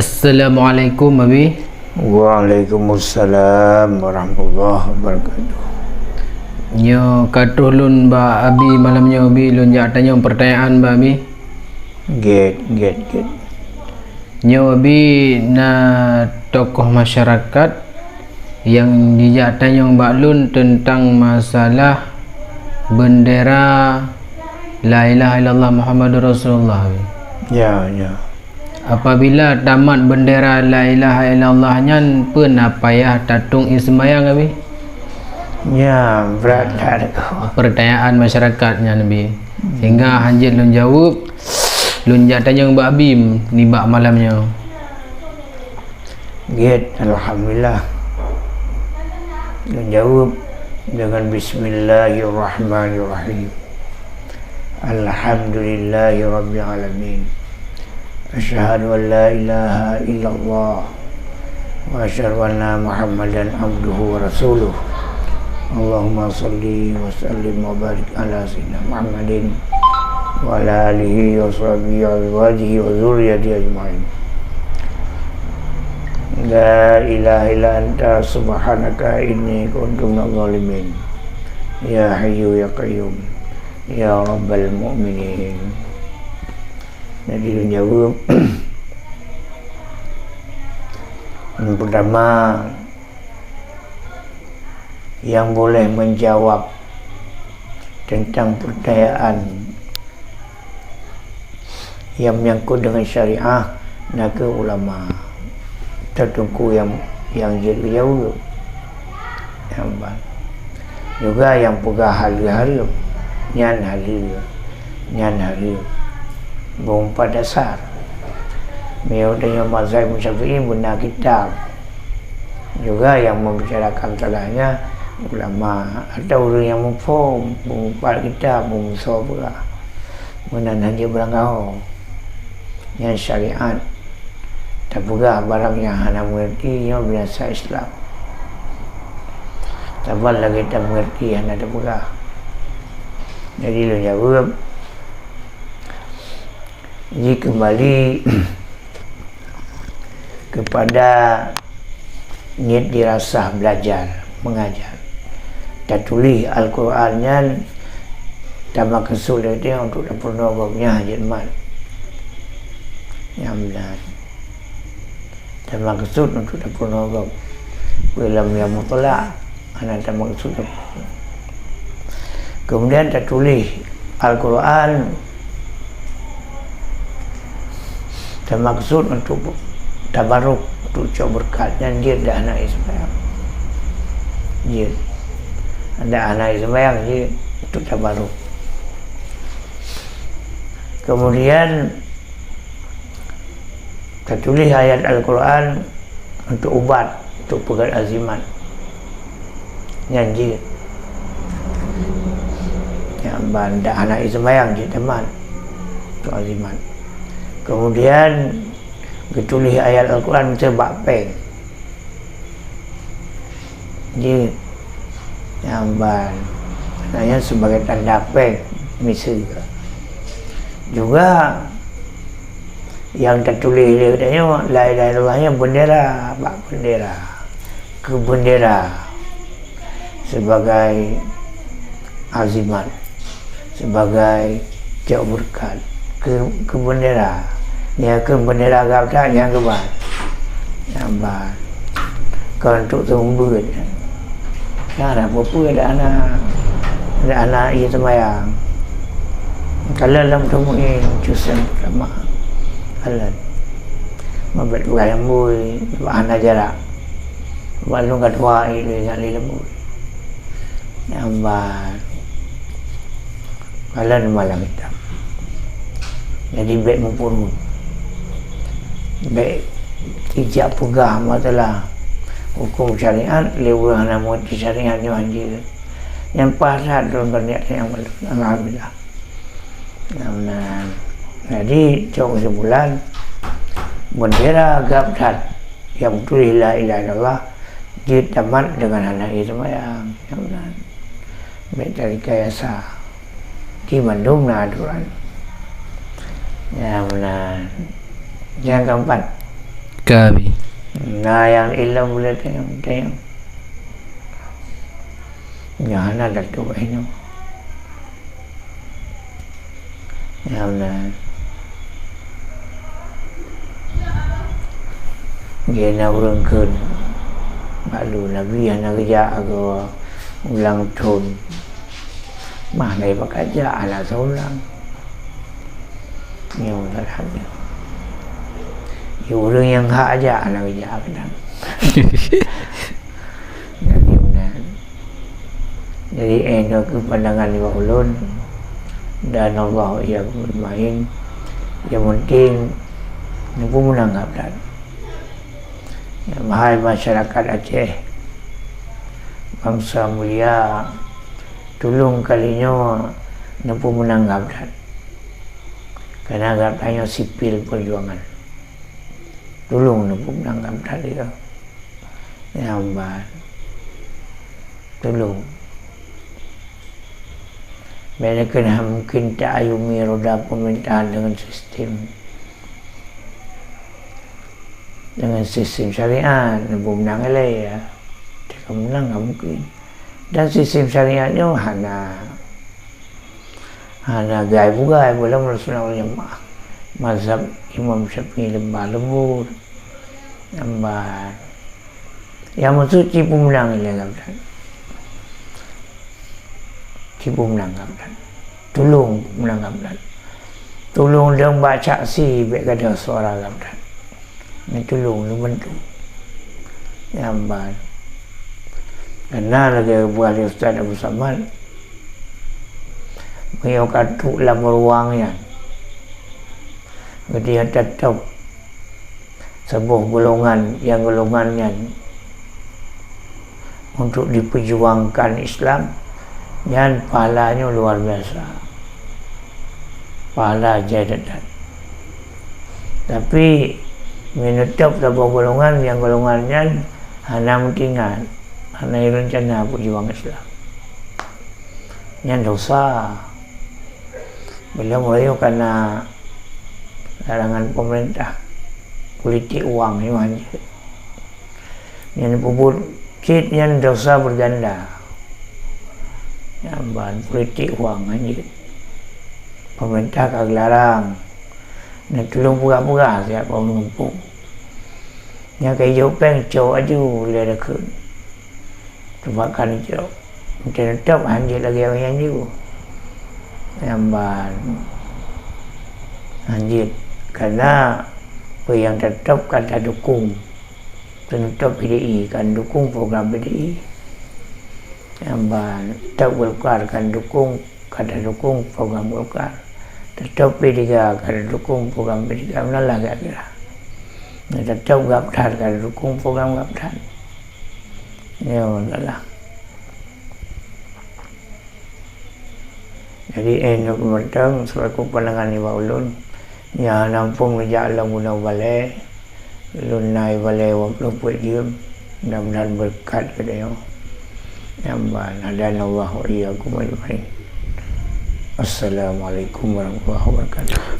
Assalamualaikum Abi. Waalaikumsalam warahmatullahi wabarakatuh. Nyo katuh lun ba Abi malamnya Abi lun jak tanya pertanyaan ba Abi. Get. Nyo Abi na tokoh masyarakat yang dijak tanya ba lun tentang masalah bendera La ilaha illallah Muhammadur Rasulullah Abi. Ya. Apabila tamat bendera La ilaha illallah nyan pun apa ya tatung ismayang Abi. Ya, berat tak Pertanyaan masyarakatnya Nabi. Sehingga hanjit lun jawab, lun jak tanya Mbak Abi ni bak malamnya. Get, alhamdulillah. Dan jawab dengan bismillahirrahmanirrahim. Alhamdulillahi rabbil alamin. Asyhadu an la ilaha illallah wa asyhadu anna Muhammadan abduhu wa rasuluh. Allahumma salli wa sallim wa barik ala sayyidina Muhammadin wa ala alihi wa sahbihi wa azwajihi wa dzurriyyatihi ajma'in. La ilaha illa anta subhanaka inni kuntu minadh dhalimin. Ya hayyu ya qayyum ya rabbal mu'minin. Jadi dia jawab yang pertama, yang boleh menjawab tentang pertanyaan yang menyangkut dengan syariah naga ulama tertentu yang jadi jauh juga yang pegang hari-hari nyan hari berempat dasar meodanya mazhab Syafi'i benar kitab juga yang membicarakan salahnya ulama atau orang yang mufhum berempat kitab memusuh pula menanhan dia berangkau yang syariat tak pegah barang yang hana mengerti yang biasa Islam tak lagi tak mengerti hana tak pegah. Jadi lu jawab jika kembali kepada niat dirasah belajar mengajar dan tulis Al-Qurannya dan kesulitannya untuk dapat nawabnya hajat mat yang benar dan maksud untuk dapat nawab dalam yang mutlak anak dan maksud kemudian tertulis Al-Quran dan maksud untuk tabaruk untuk coba berkat dan dia ada anak Ismail dia ada anak Ismail dia untuk tabaruk. Kemudian tertulis ayat Al-Quran untuk ubat untuk pegat azimat nyanyi yang banda anak Ismail dia teman untuk azimat. Kemudian ditulis ayat Al-Quran sebab peng dia nyamban namanya sebagai tanda peng misi juga yang tertulis dia katanya la ilaha illallahnya bendera bak bendera ke bendera sebagai azimat sebagai jauh berkat ke bendera ya ke bendera gabda yang kebat nampak kalau untuk tumbuh ada apa ada anak ia semayang kalau dalam temuin jusan pertama kalau membuat bukan lembui bahan jarak balung kedua itu yang lembui nampak kalau malam hitam jadi baik mumpun baik ijab pegah masalah hukum syariat lewat nama syariatnya anjir yang pasal dalam berniat yang malu alhamdulillah. Jadi coba sebulan bendera gabdat yang tulis la ilaha illallah ditamat dengan anak Ismail yang baik dari kayasa di Bandung aturan. Ya benar. Yang keempat, Kabi. Nah yang ilang boleh tengok. Jangan ada tu ini. Yang dia nak berengkun. Malu Nabi yang nak kerja aku ulang tahun. Mana dia pakai kerja ala seorang. Ni orang ada. Ya orang yang hak aja ala kerja kadang. Jadi ke pandangan lima ulun dan Allah yang bermain yang penting nampu menanggap dan mahal masyarakat Aceh bangsa mulia tolong kalinya nampu menanggap dan karena agak hanya sipil perjuangan tolong nampu menanggap dan dia nyambat tolong mereka mungkin tak ayumi roda pemerintahan dengan sistem syariat, nampu menang ya. Jika menang tak mungkin. Dan sistem syariatnya hana gaib-gaib boleh Rasulullah Jemaah. Mazhab Imam Syafi'i lembah lembut, lambat. Yang mensuci pun menang ya kan. Cipu menanggap dan tolong menanggap dan tolong dia baca si baik ada suara gamdan ni tolong lu bantu nyamban karena lagi buat Ustaz Abu Samad beliau katuk dalam ruangnya dia tetap sebuah golongan yang golongannya untuk diperjuangkan Islam dan pahalanya luar biasa, pahala jadadan. Tapi menutup sebuah golongan yang golongannya hanya mentinggal, hanya rencana perjuangan Islam. Yang dosa, bila mulai karena larangan pemerintah, politik uang ni manja. Yang puput kit yang dosa berganda. Nyamban politik uang aja pemerintah kagak larang nak tolong pura-pura siapa mengumpul yang kayak jauh pengcow aja boleh ada ke tebakan jauh macam tetap anjir lagi orang yang jauh nyamban anjir karena apa yang tetap kata dukung tetap PDI kan dukung program PDI yang tak Golkar kan dukung kata dukung program Golkar tetap P3 kata dukung program P3 menalah kira-kira tetap Gaptar kata dukung program Gaptar ya menalah jadi pemerintah selaku pandangan Ibu Ulun yang nampung menjak alam guna balai lunai balai waktu buat dia mudah-mudahan berkat ke dia Nyamban hadana Allah wa iyyakum ajmain. Assalamualaikum warahmatullahi wabarakatuh.